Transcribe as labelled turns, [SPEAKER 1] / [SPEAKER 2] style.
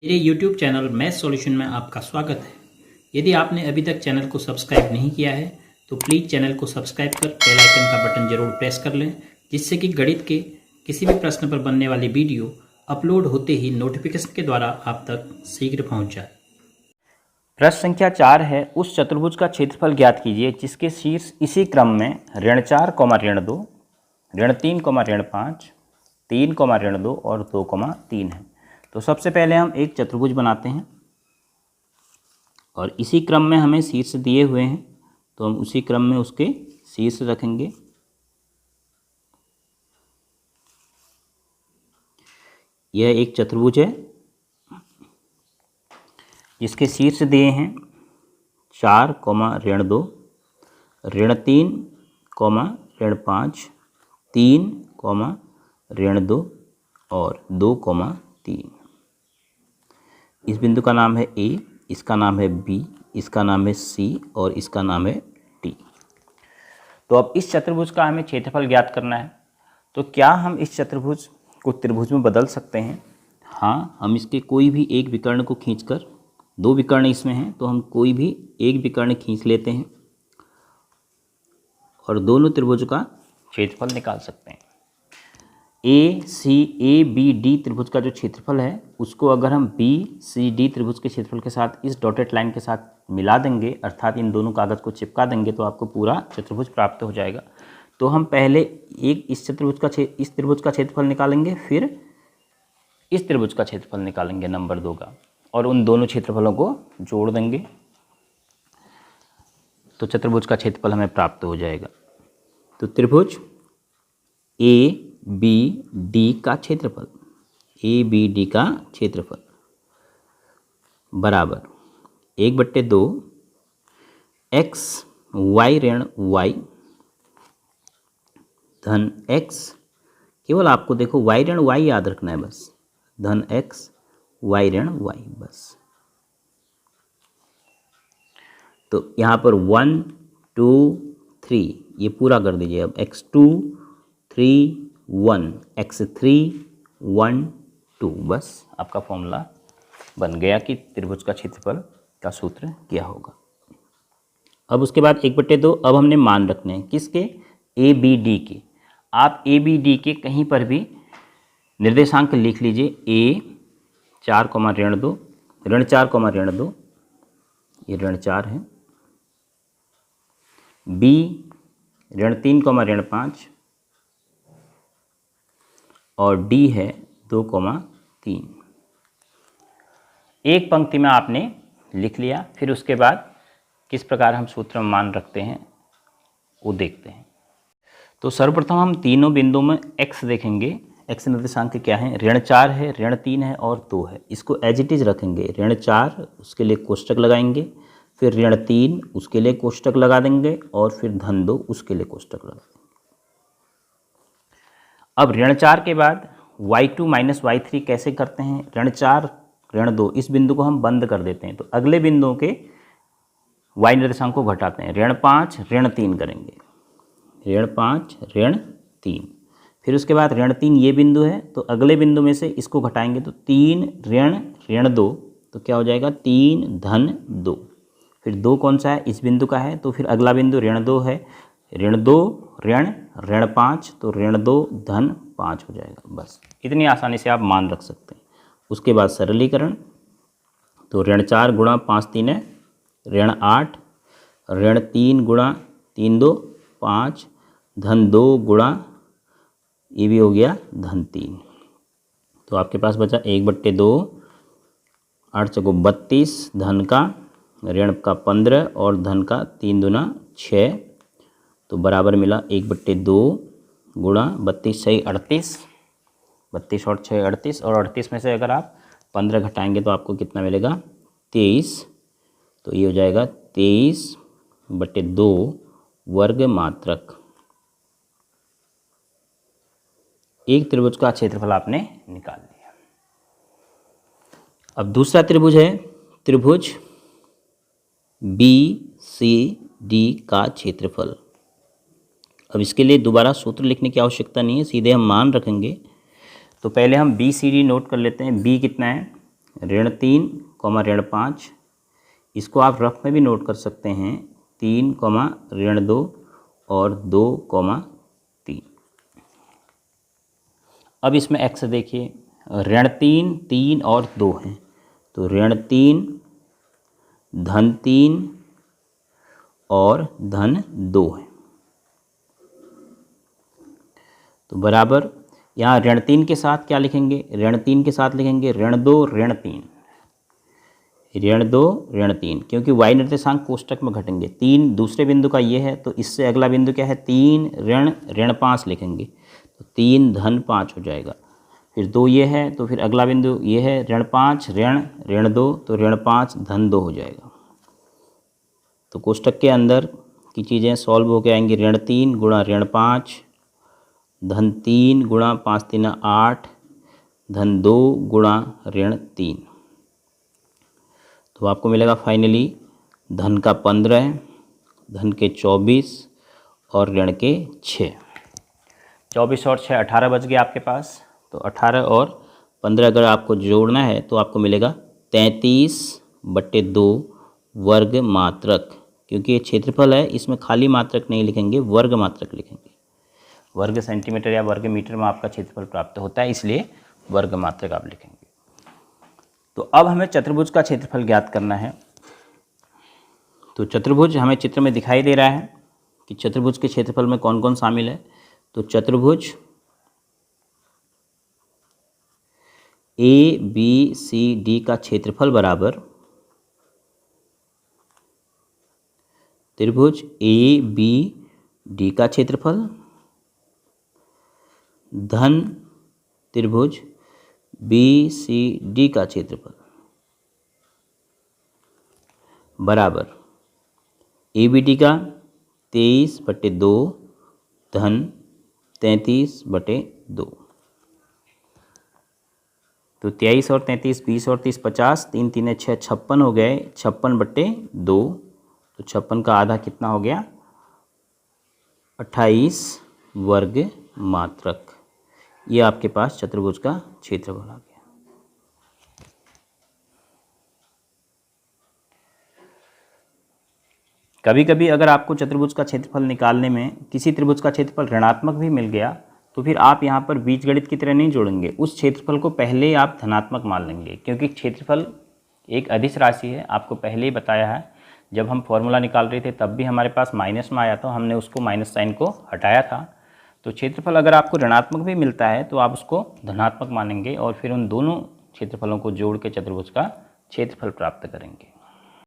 [SPEAKER 1] मेरे YouTube channel math solution में आपका स्वागत है। यदि आपने अभी तक चैनल को सब्सक्राइब नहीं किया है तो प्लीज़ चैनल को सब्सक्राइब कर बेल आइकन का बटन जरूर प्रेस कर लें, जिससे कि गणित के किसी भी प्रश्न पर बनने वाली वीडियो अपलोड होते ही नोटिफिकेशन के द्वारा आप तक शीघ्र पहुंच जाए।
[SPEAKER 2] प्रश्न संख्या 4 है, उस चतुर्भुज का क्षेत्रफल ज्ञात कीजिए जिसके शीर्ष इसी क्रम में ऋण 4, ऋण 2, ऋण 3, ऋण 5, 3, ऋण 2 और 2, 3 है। तो सबसे पहले हम एक चतुर्भुज बनाते हैं और इसी क्रम में हमें शीर्ष दिए हुए हैं, तो हम उसी क्रम में उसके शीर्ष रखेंगे। यह एक चतुर्भुज है जिसके शीर्ष दिए हैं 4, ऋण 2, ऋण 3, ऋण 5, 3, ऋण 2 और 2, 3। इस बिंदु का नाम है ए, इसका नाम है बी, इसका नाम है सी और इसका नाम है डी। तो अब इस चतुर्भुज का हमें क्षेत्रफल ज्ञात करना है। तो क्या हम इस चतुर्भुज को त्रिभुज में बदल सकते हैं? हाँ, हम इसके कोई भी एक विकर्ण को खींचकर, दो विकर्ण इसमें हैं तो हम कोई भी एक विकर्ण खींच लेते हैं और दोनों त्रिभुज का क्षेत्रफल निकाल सकते हैं। ए बी डी त्रिभुज का जो क्षेत्रफल है उसको अगर हम बी सी डी त्रिभुज के क्षेत्रफल के साथ इस डॉटेड लाइन के साथ मिला देंगे, अर्थात इन दोनों कागज़ को चिपका देंगे, तो आपको पूरा चतुर्भुज प्राप्त हो जाएगा। तो हम पहले इस त्रिभुज का क्षेत्रफल निकालेंगे, फिर इस त्रिभुज का क्षेत्रफल निकालेंगे नंबर 2 का, और उन दोनों क्षेत्रफलों को जोड़ देंगे तो चतुर्भुज का क्षेत्रफल हमें प्राप्त हो जाएगा। तो त्रिभुज ए बी डी का क्षेत्रफल, ए बी डी का क्षेत्रफल बराबर 1/2 एक्स वाई ऋण वाई धन एक्स, केवल आपको देखो वाई ऋण वाई याद रखना है बस, धन एक्स वाई ऋण वाई बस। तो यहाँ पर 1 2 3 ये पूरा कर दीजिए। अब x2 3 1 x3 1 2, बस आपका फॉर्मूला बन गया कि त्रिभुज का क्षेत्रफल का सूत्र क्या होगा। अब उसके बाद 1/2 अब हमने मान रखने हैं किसके? ए बी डी के। आप ए बी डी के कहीं पर भी निर्देशांक लिख लीजिए। ए 4, ऋण 2, ऋण 4, ऋण 2, ये ऋण 4 है। बी ऋण 3, ऋण 5 और डी है 2, 3। एक पंक्ति में आपने लिख लिया। फिर उसके बाद किस प्रकार हम सूत्र में मान रखते हैं वो देखते हैं। तो सर्वप्रथम हम तीनों बिंदुओं में x देखेंगे। x निर्देशांक क्या है? ऋण 4 है, ऋण 3 है और 2 है। इसको एज इट इज रखेंगे। ऋण 4 उसके लिए कोष्टक लगाएंगे, फिर ऋण 3 उसके लिए कोष्टक लगा देंगे और फिर धन 2 उसके लिए कोष्टक लगा देंगे। अब ऋण 4 के बाद y2 माइनस y3 कैसे करते हैं? ऋण 4 ऋण 2 इस बिंदु को हम बंद कर देते हैं, तो अगले बिंदुओं के y निर्देशांक को घटाते हैं। ऋण 5 ऋण 3 करेंगे, ऋण 5 ऋण 3। फिर उसके बाद ऋण 3 ये बिंदु है, तो अगले बिंदु में से इसको घटाएंगे तो 3 ऋण 2, तो क्या हो जाएगा? 3 धन 2। फिर 2 कौन सा है? इस बिंदु का है, तो फिर अगला बिंदु ऋण 2 है। ऋण 2 ऋण 5, तो ऋण 2 धन 5 हो जाएगा। बस इतनी आसानी से आप मान रख सकते हैं। उसके बाद सरलीकरण, तो ऋण 4 गुणा 5 3 है ऋण 8, ऋण 3 गुणा 3 2 5, धन 2 गुणा ये भी हो गया धन 3। तो आपके पास बचा 1/2, 8 चौको 32, धन का ऋण का 15 और धन का 3 दूना 6, तो बराबर मिला 1/2 गुणा 32 6 38, 32 और 6 38, और 38 में से अगर आप 15 घटाएंगे तो आपको कितना मिलेगा? 23। तो ये हो जाएगा 23/2 वर्ग मात्रक। एक त्रिभुज का क्षेत्रफल आपने निकाल लिया। अब दूसरा त्रिभुज है त्रिभुज बी सी डी का क्षेत्रफल। अब इसके लिए दोबारा सूत्र लिखने की आवश्यकता नहीं है, सीधे हम मान रखेंगे। तो पहले हम बी सी डी नोट कर लेते हैं। बी कितना है? ऋण 3, ऋण 5। इसको आप रफ में भी नोट कर सकते हैं, 3, ऋण 2 और 2, 3। अब इसमें एक्स देखिए, ऋण 3, 3 और 2 हैं, तो ऋण 3, धन 3 और धन 2 है। तो बराबर यहाँ ऋण 3 के साथ क्या लिखेंगे, ऋण 3 के साथ लिखेंगे ऋण 2 ऋण 3, ऋण 2 ऋण 3, क्योंकि y निर्देशांक कोष्टक में घटेंगे। 3 दूसरे बिंदु का ये है, तो इससे अगला बिंदु क्या है, 3 ऋण 5 लिखेंगे, तो 3 धन 5 हो जाएगा। फिर 2 ये है, तो फिर अगला बिंदु ये है ऋण 5 ऋण 2, तो ऋण 5 धन 2 हो जाएगा। तो कोष्टक के अंदर की चीज़ें सॉल्व हो के आएंगी, ऋण 3 गुणा ऋण 5, धन 3 गुणा 5 3 8, धन 2 गुणा ऋण 3। तो आपको मिलेगा फाइनली धन का 15, धन के 24 और ऋण के 6। 24 और 6 18 बच गए आपके पास। तो 18 और 15 अगर आपको जोड़ना है तो आपको मिलेगा 33/2 वर्ग मात्रक, क्योंकि ये क्षेत्रफल है, इसमें खाली मात्रक नहीं लिखेंगे, वर्ग मात्रक लिखेंगे। वर्ग सेंटीमीटर या वर्ग मीटर में आपका क्षेत्रफल प्राप्त होता है, इसलिए वर्ग मात्रक आप लिखेंगे। तो अब हमें चतुर्भुज का क्षेत्रफल ज्ञात करना है। तो चतुर्भुज हमें चित्र में दिखाई दे रहा है कि चतुर्भुज के क्षेत्रफल में कौन कौन शामिल है। तो चतुर्भुज ABCD का क्षेत्रफल बराबर त्रिभुज ABD का क्षेत्रफल धन त्रिभुज BCD का क्षेत्रफल बराबर ABD का 23/2 धन 33/2। तो 23 और 33 20 और 30 50, 3 3 6 56 हो गए, 56/2। तो 56 का आधा कितना हो गया, 28 वर्ग मात्रक। ये आपके पास चतुर्भुज का क्षेत्रफल आ गया। कभी कभी अगर आपको चतुर्भुज का क्षेत्रफल निकालने में किसी त्रिभुज का क्षेत्रफल ऋणात्मक भी मिल गया, तो फिर आप यहाँ पर बीजगणित की तरह नहीं जोड़ेंगे, उस क्षेत्रफल को पहले आप धनात्मक मान लेंगे, क्योंकि क्षेत्रफल एक अदिश राशि है। आपको पहले ही बताया है, जब हम फॉर्मूला निकाल रहे थे तब भी हमारे पास माइनस में आया था, हमने उसको माइनस साइन को हटाया था। तो क्षेत्रफल अगर आपको ऋणात्मक भी मिलता है तो आप उसको धनात्मक मानेंगे और फिर उन दोनों क्षेत्रफलों को जोड़ के चतुर्भुज का क्षेत्रफल प्राप्त करेंगे।